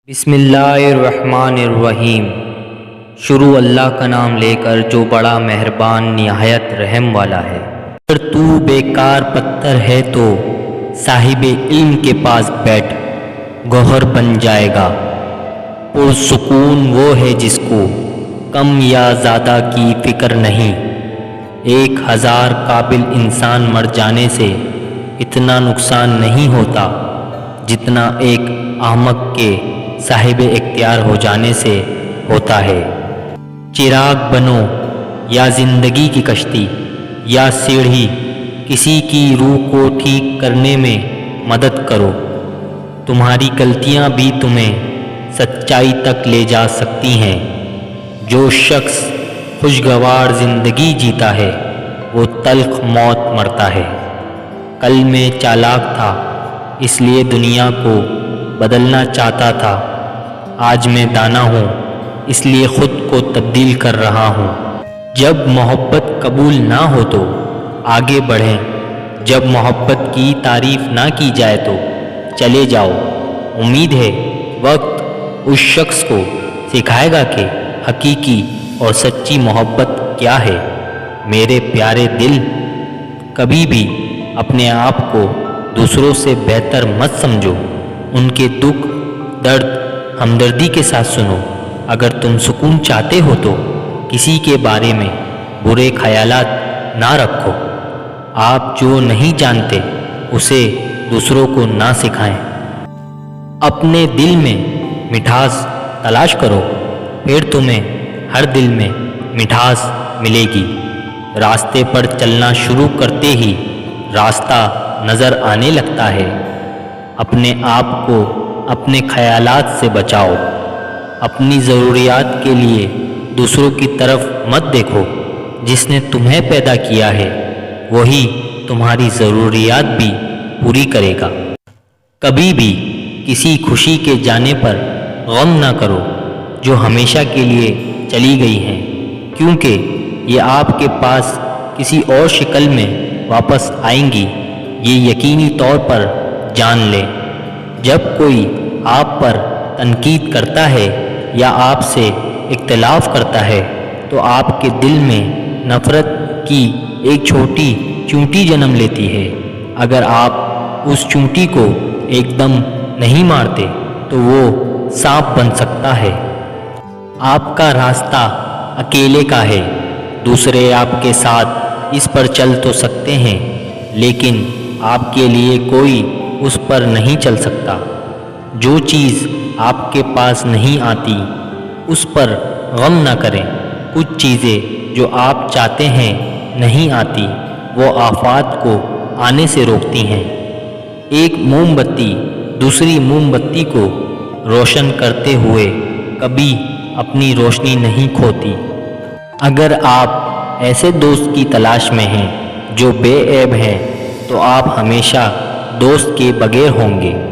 بسم اللہ الرحمن الرحیم۔ شروع اللہ کا نام لے کر جو بڑا مہربان نہایت رحم والا ہے۔ اگر تو بیکار پتھر ہے تو صاحب علم کے پاس بیٹھ، گوہر بن جائے گا۔ پرسکون وہ ہے جس کو کم یا زیادہ کی فکر نہیں۔ 1000 قابل انسان مر جانے سے اتنا نقصان نہیں ہوتا جتنا ایک احمق کے صاحب اختیار ہو جانے سے ہوتا ہے۔ چراغ بنو یا زندگی کی کشتی یا سیڑھی، کسی کی روح کو ٹھیک کرنے میں مدد کرو۔ تمہاری غلطیاں بھی تمہیں سچائی تک لے جا سکتی ہیں۔ جو شخص خوشگوار زندگی جیتا ہے وہ تلخ موت مرتا ہے۔ کل میں چالاک تھا اس لیے دنیا کو بدلنا چاہتا تھا، آج میں دانا ہوں اس لیے خود کو تبدیل کر رہا ہوں۔ جب محبت قبول نہ ہو تو آگے بڑھیں، جب محبت کی تعریف نہ کی جائے تو چلے جاؤ۔ امید ہے وقت اس شخص کو سکھائے گا کہ حقیقی اور سچی محبت کیا ہے۔ میرے پیارے دل، کبھی بھی اپنے آپ کو دوسروں سے بہتر مت سمجھو۔ ان کے دکھ، درد، ہمدردی کے ساتھ سنو۔ اگر تم سکون چاہتے ہو تو کسی کے بارے میں برے خیالات نہ رکھو۔ آپ جو نہیں جانتے اسے دوسروں کو نہ سکھائیں۔ اپنے دل میں مٹھاس تلاش کرو، پھر تمہیں ہر دل میں مٹھاس ملے گی۔ راستے پر چلنا شروع کرتے ہی راستہ نظر آنے لگتا ہے۔ اپنے آپ کو اپنے خیالات سے بچاؤ۔ اپنی ضروریات کے لیے دوسروں کی طرف مت دیکھو۔ جس نے تمہیں پیدا کیا ہے وہی تمہاری ضروریات بھی پوری کرے گا۔ کبھی بھی کسی خوشی کے جانے پر غم نہ کرو جو ہمیشہ کے لیے چلی گئی ہیں، کیونکہ یہ آپ کے پاس کسی اور شکل میں واپس آئیں گی، یہ یقینی طور پر جان لیں۔ جب کوئی آپ پر تنقید کرتا ہے یا آپ سے اختلاف کرتا ہے تو آپ کے دل میں نفرت کی ایک چھوٹی چونٹی جنم لیتی ہے۔ اگر آپ اس چونٹی کو ایک دم نہیں مارتے تو وہ سانپ بن سکتا ہے۔ آپ کا راستہ اکیلے کا ہے، دوسرے آپ کے ساتھ اس پر چل تو سکتے ہیں لیکن آپ کے لیے کوئی اس پر نہیں چل سکتا۔ جو چیز آپ کے پاس نہیں آتی اس پر غم نہ کریں۔ کچھ چیزیں جو آپ چاہتے ہیں نہیں آتی، وہ آفات کو آنے سے روکتی ہیں۔ ایک موم بتی دوسری موم بتی کو روشن کرتے ہوئے کبھی اپنی روشنی نہیں کھوتی۔ اگر آپ ایسے دوست کی تلاش میں ہیں جو بے عیب ہیں تو آپ ہمیشہ دوست کے بغیر ہوں گے۔